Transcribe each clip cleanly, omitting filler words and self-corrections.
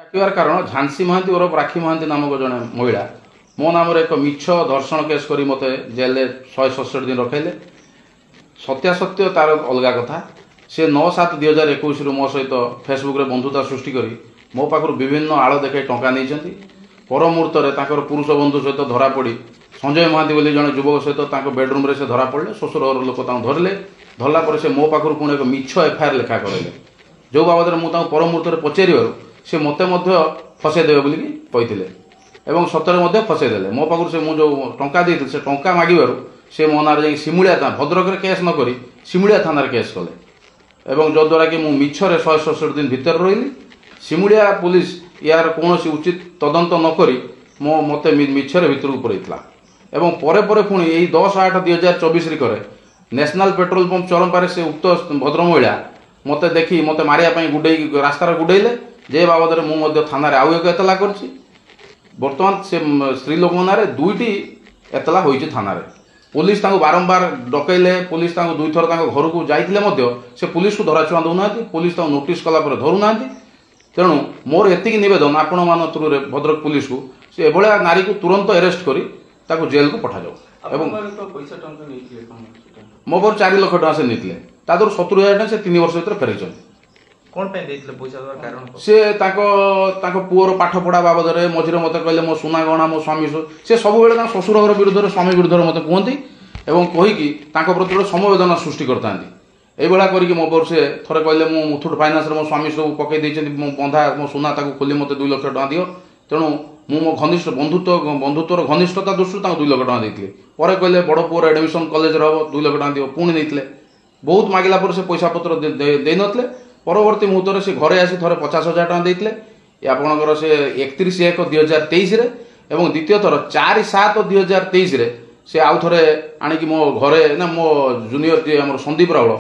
डाकिबार कारण झांसी महांती ओरफ राखी महांती नामक जड़े महिला मो नाम एक मिछ धर्षण केस कर मत जेल 167 दिन रखले सत्यासत्य तार अलग कथा से 9/7/2021 मो सहित फेसबुक रे बंधुता सृष्टि कर मो पाखर विभिन्न आड़ देखे टंका नहीं पर मुहूर्त में पुरुष बंधु सहित धरा पड़ी संजय महांती बोली जड़े युवक सहित बेडरूम रे से धरा पड़े शशुर लोक धरले धरला पर से मो पाखर पुणी एक मिछ एफआईआर लेखा करेंगे जो बाबद मुझे पर मुहूर्त में पचार से मत फसईदेवे बोलिकी कहते एवं सतरे फसईदे मो पाखर से जो टंका देते से टंका मागिबार से मो ना सिमुलिया थाना भद्रक केस नक सिमुलिया थाना केस कले एवं जद्वारा कि मुझे मिछरे 167 दिन भितर रही सिमुलिया पुलिस यार कौन उचित तदंत नक मत मिछरे भितर पुरैला एवं परे परे पुणी यही 10/8/2024 करे नेशनल पेट्रोल पंप चरमपारे से उक्त भद्र महिला मत देखी मत मारिया गुडे रास्तार गुडेले जे बाबद मुझे थाना आउ एक एतला कर बर्तमान से स्त्री लोक नारे 2टी एतला होइछि थाना रे पुलिस तांको बारंबार डकैले पुलिस तांको 2 थर तांको घर को जाइथिले मध्य से पुलिस को धराछुआ दौना पुलिस तांको नोटिस कला पर धरुना तेणु मोर एतिक निवेदन आपण मान थ्रू रे भद्रक पुलिस को से एभलिया नारी को तुरंत अरेस्ट करी ताको जेल को पठा जाओ एवं मो पर 4 लाख टका से नेतिले तादर 70,000 टका से 3 वर्ष भीतर फेरैछन कौन पे देइतले पैसा दर कारण से ताको पुअर पाठ पढ़ा बाबद रे मझिरे मते कहले मो सुना गहना मो स्वामी से सब बेले ता ससुर घर विरुद्ध स्वामी विरुद्ध मते कहती एवं कहीकि ताको प्रति गोटे समवेदना सृष्टि करतांती एभला करिकि मो पर से थरे कहले मो मुथुट फाइनान्स रे मो स्वामी सब पकई दैछन्ती मो बंधा मो सुना ताको खोली मते 2 लाख टका दियो तेणु मो घनिष्ठ बंधुत्वर घनिष्ठता दृष्टि 2 लाख टका देइथिले पर कहले बड़ पुअर एडमिशन कॉलेज रे 2 लाख टका दियो पुणी देइथिले बहुत मागिला पर से पैसा पत्र दे नथले परवर्ती मुहूर्त से घरे आसी थरे 50,000 टका देइथिले आपणकर से 31/1/2023 रे एवं द्वितीय थर 4/7/2023 रे से आउ थरे आनिकी मो घरे ना मो जूनियर जे हमर संदीप रावल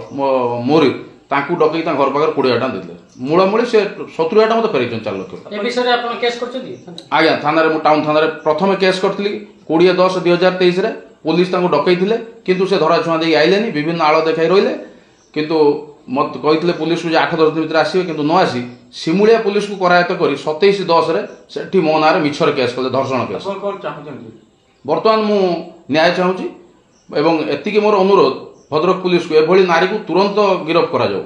मोरी तांकू डकई ता घर पाकर 20,000 टका देले मूलमूली से 70,000 टका मते फेरैछन 4 लाख ए विषय रे आपण केस करछथि आज्ञा थाना रे मु टाउन थाना रे प्रथम केस करथली 20/10/2023 रे पुलिस तांको डकईथिले किंतु से धरा छुआ दे आइलेनी विभिन्न आळ देखाई रहिले किंतु मत कही पुलिस को 8-10 दिन भीतर आसवे कि न आसी सिमुलिया पुलिस को करायत कर 27/10 से मो ना मिछर केस कले धर्षण केस बर्तमान मु न्याय चाहूँगी एवं एतिकी मोर अनुरोध भद्रक पुलिस को एभली नारी को तुरंत गिरफ्त करा जाऊ।